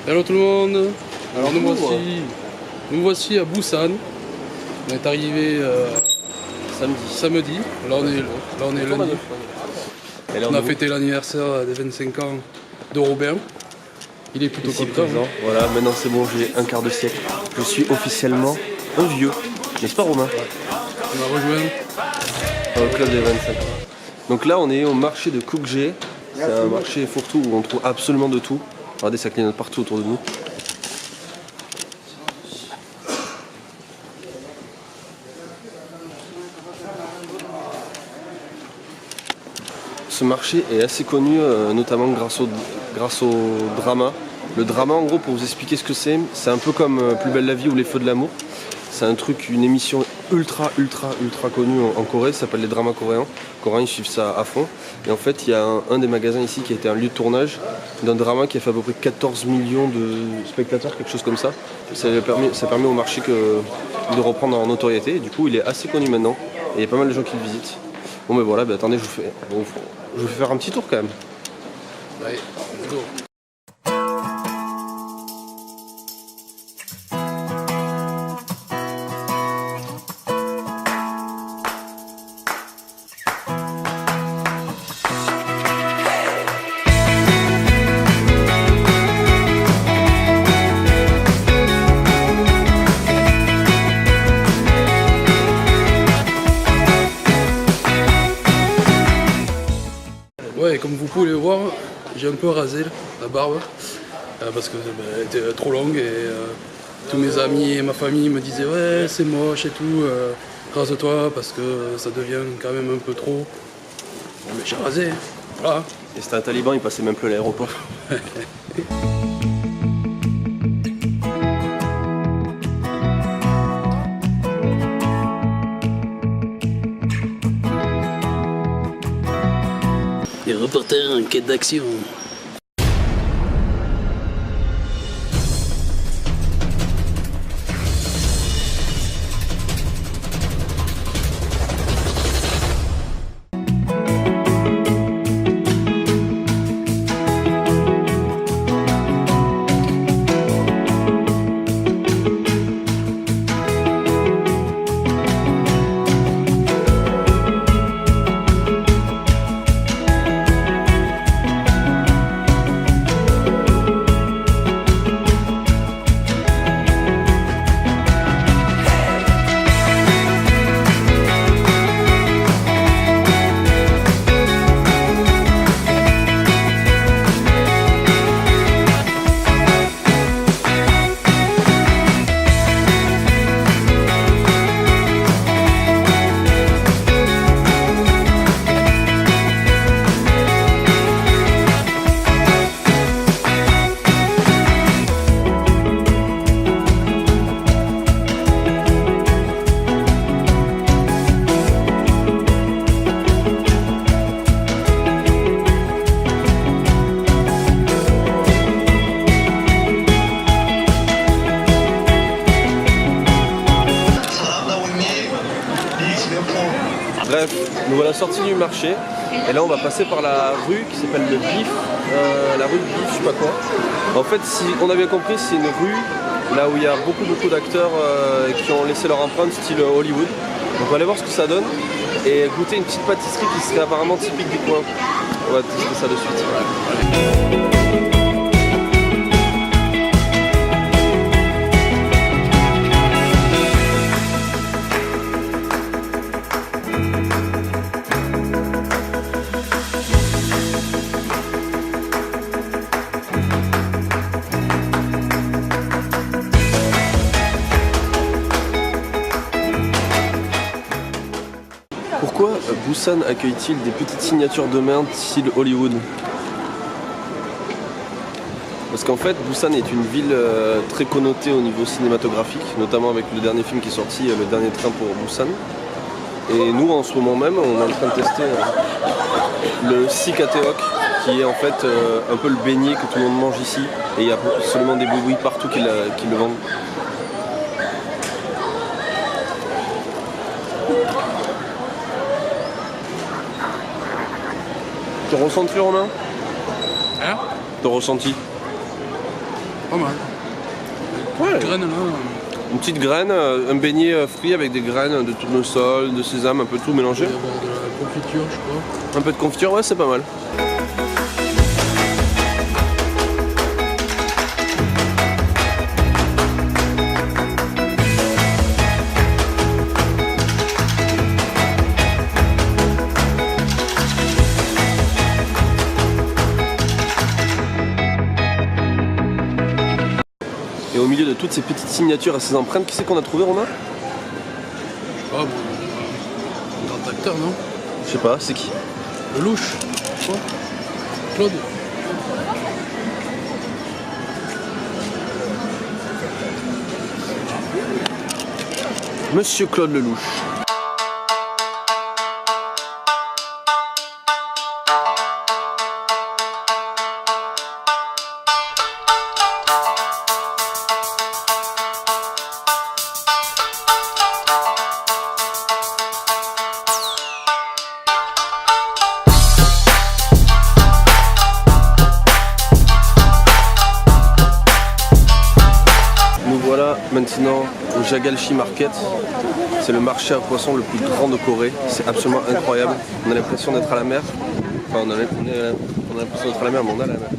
Hello tout le monde. Alors nous voici à Busan. On est arrivé samedi. Là on est lundi. On a fêté l'anniversaire des 25 ans de Robin. Il est plutôt content. Voilà, maintenant c'est bon, j'ai un quart de siècle. Je suis officiellement un vieux. N'est-ce pas Romain? On a rejoint au club des 25 ans. Donc là on est au marché de Kukje. C'est un marché fourre-tout où on trouve absolument de tout. Regardez, ça clignote partout autour de nous. Ce marché est assez connu, notamment grâce au drama. Le drama, en gros, pour vous expliquer ce que c'est un peu comme Plus belle la vie ou Les feux de l'amour. C'est un truc, une émission ultra connue en Corée, ça s'appelle les dramas coréens. Les Coréens, ils suivent ça à fond. Et en fait, il y a un des magasins ici qui a été un lieu de tournage d'un drama qui a fait à peu près 14 millions de spectateurs, quelque chose comme ça. Ça permet au marché de reprendre en notoriété. Et du coup, il est assez connu maintenant. Et il y a pas mal de gens qui le visitent. Bon, mais voilà, attendez, je vous fais faire un petit tour quand même. Ouais, go. Ouais, comme vous pouvez le voir, j'ai un peu rasé la barbe parce que elle était trop longue et tous mes amis et ma famille me disaient ouais c'est moche et tout, rase-toi parce que ça devient quand même un peu trop. Mais j'ai rasé, voilà. Et c'était un taliban, il passait même plus à l'aéroport. Les reporters en quête d'action. Bref, nous voilà sortis du marché et là on va passer par la rue qui s'appelle le Bif, la rue de Bif, je sais pas quoi. En fait, si on a bien compris, c'est une rue là où il y a beaucoup d'acteurs qui ont laissé leur empreinte style Hollywood. Donc on va aller voir ce que ça donne et goûter une petite pâtisserie qui serait apparemment typique du coin. On va tester ça de suite. Pourquoi Busan accueille-t-il des petites signatures de merde style Hollywood? Parce qu'en fait, Busan est une ville très connotée au niveau cinématographique, notamment avec le dernier film qui est sorti, Le Dernier Train pour Busan. Et nous, en ce moment même, on est en train de tester le Sikateok, qui est en fait un peu le beignet que tout le monde mange ici. Et il y a absolument des boubouis partout qui le vendent. Ton ressenti, Romain? Hein? Ton ressenti? Pas mal. Ouais. Graines là. Une petite graine, un beignet frit avec des graines de tournesol, de sésame, un peu tout mélangé. Il va y avoir de la confiture, je crois. Un peu de confiture, ouais, c'est pas mal. Et au milieu de toutes ces petites signatures à ces empreintes, qui c'est qu'on a trouvé, Romain? Je sais pas, bon, grand acteur, non? Je sais pas, c'est qui? Le louche, je crois. Claude. Monsieur Claude Lelouch. Nous voilà maintenant au Jagalshi Market. C'est le marché à poissons le plus grand de Corée. C'est absolument incroyable. On a l'impression d'être à la mer. Enfin, on a l'impression d'être à la mer, mais on a la mer.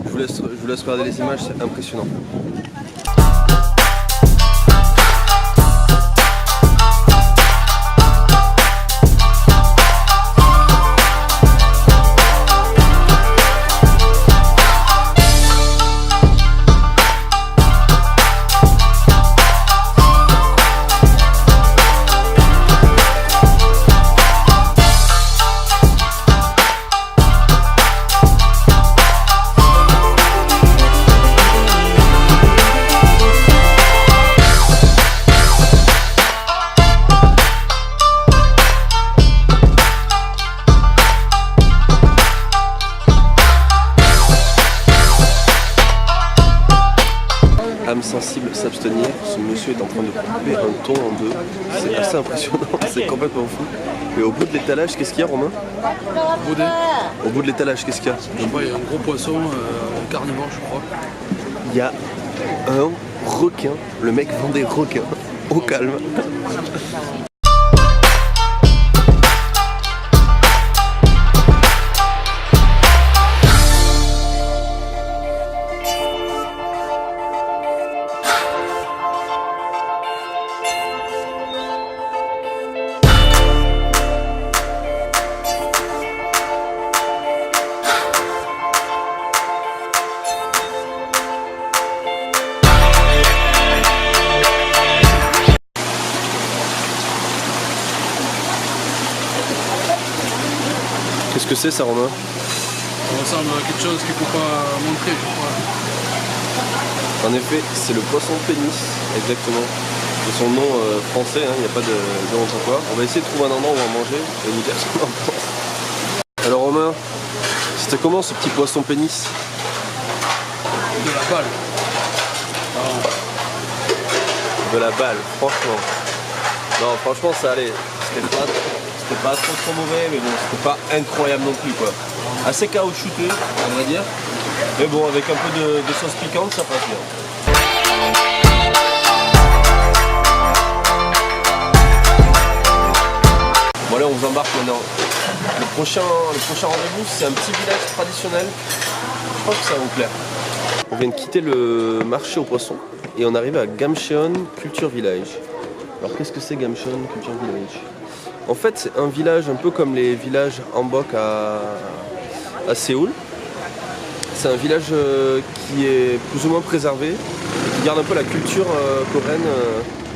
Je vous laisse regarder les images, c'est impressionnant. Âme sensible, s'abstenir. Ce monsieur est en train de couper un thon en deux. C'est assez impressionnant, c'est complètement fou. Et au bout de l'étalage, qu'est-ce qu'il y a, Romain? Baudet. Au bout de l'étalage, qu'est-ce qu'il y a? Je sais pas, il y a un gros poisson carnivore, je crois. Il y a un requin. Le mec vend des requins. Au calme. Qu'est-ce que c'est ça, Romain? Ça ressemble à quelque chose qu'il ne faut pas montrer, je crois. En effet, c'est le poisson pénis, exactement. C'est son nom français, il n'y a pas de nom quoi. On va essayer de trouver un endroit où on va manger et vous dire ce qu'on en pense. Alors Romain, c'était comment ce petit poisson pénis? De la balle. De la balle, franchement. Non, franchement ça allait. C'était pas trop mauvais, mais bon, c'était pas incroyable non plus quoi. Assez caoutchouté, à vrai dire. Mais bon, avec un peu de sauce piquante, ça passe bien. Bon allez, on vous embarque maintenant. Le prochain rendez-vous, c'est un petit village traditionnel. Je pense que ça va vous plaire. On vient de quitter le marché aux poissons et on arrive à Gamcheon Culture Village. Alors qu'est-ce que c'est Gamcheon Culture Village? En fait, c'est un village un peu comme les villages Hanbok à Séoul. C'est un village qui est plus ou moins préservé et qui garde un peu la culture coréenne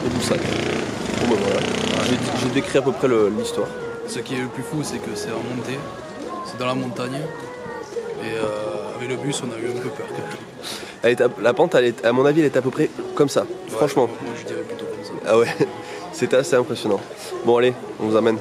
de Busan. Bon, ben voilà. J'ai décrit à peu près l'histoire. Ce qui est le plus fou, c'est que c'est en montée, c'est dans la montagne. Et avec le bus, on a eu un peu peur quand même. La pente, à mon avis, elle est à peu près comme ça, Ouais, franchement. Moi, je dirais plutôt comme ça. Ah ouais, c'était assez impressionnant. Bon allez, on vous amène.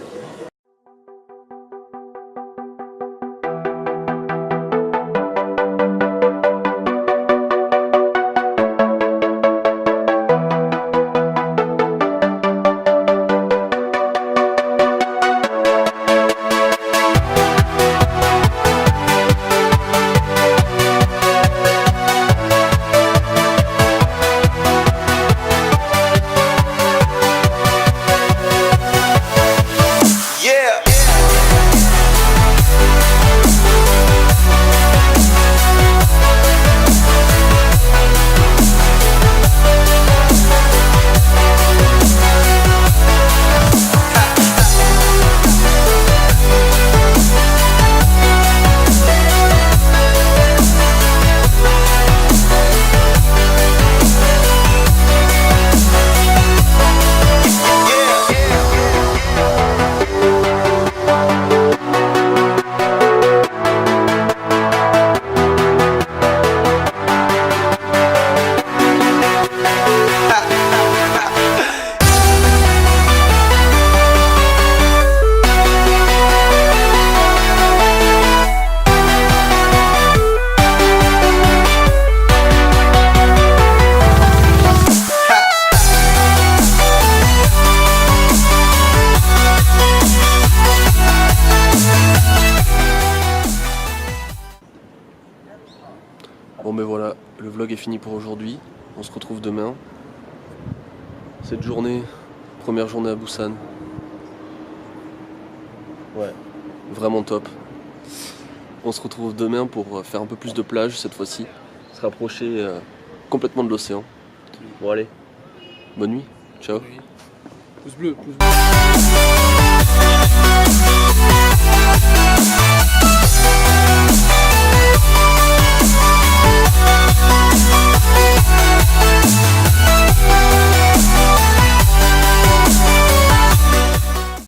Bon ben voilà, le vlog est fini pour aujourd'hui. On se retrouve demain. Cette journée, première journée à Busan. Ouais, vraiment top. On se retrouve demain pour faire un peu plus de plage cette fois-ci. Se rapprocher complètement de l'océan. Bon allez, bonne nuit, ciao. Pouce bleu, pouce bleu.